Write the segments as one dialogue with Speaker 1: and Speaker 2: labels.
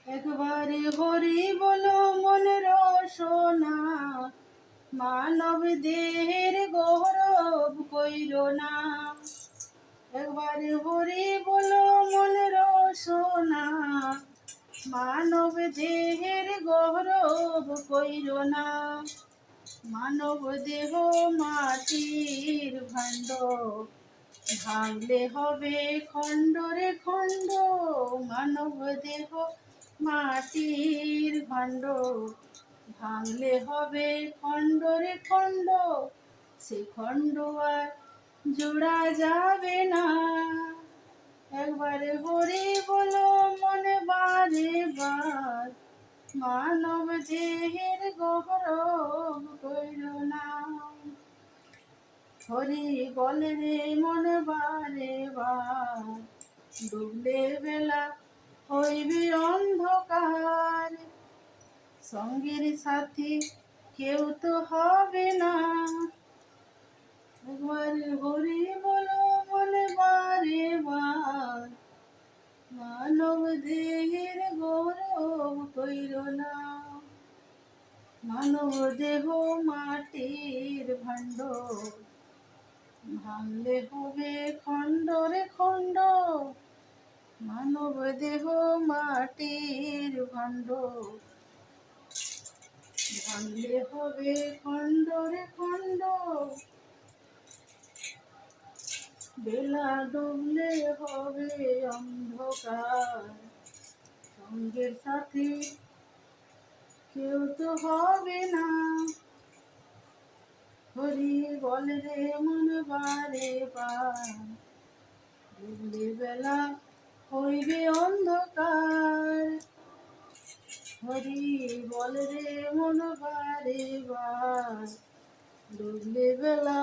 Speaker 1: একবারে হরি বলো মনের সোনা, মানব দেহের গৌরব কইরো না। একবারে হরি বলো মনের সোনা, মানব দেহের গৌরব কইরো না। মানব দেহ মাটির ভাণ্ড, ভাঙলে হবে খণ্ড রে খণ্ড। মানব দেহ মাটির ভাণ্ড, ভাঙলে হবে খণ্ড রে খণ্ড। সে খণ্ড আর জোড়া যাবে না। একবারে হরি বলো মনে বারে বার, মানব দেহের গৌরব কইরো না। হরি বলে রে মন বারে বার, ডুবলে বেলা হইবে অন্ধকার। সঙ্গের সাথী কেউ তো হবে না। একবার হরি বলো মনে বারে বার, মানব দেহের গৌরব কইরো না। মানব দেহ মাটির ভাণ্ড, ভাঙলে হবে খণ্ড রে খণ্ড। মানব দেহ মাটির ভাণ্ড, ভাঙলে হবে খণ্ড রে খণ্ড। বেলা ডুবলে হবে অন্ধকার। সঙ্গের সাথী কেউ তো হবে না। হরি বল রে মন বারে বার, ডুবলে বেলা হইবে অন্ধকার। হরি বল রে মন বারে বার, ডুবলে বেলা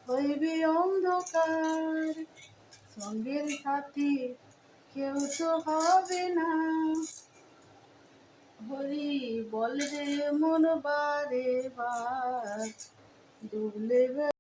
Speaker 1: হইবে অন্ধকার। সঙ্গের সাথী কেউ তো হবে না। হরি বল রে মন বারে বার, ডুবলে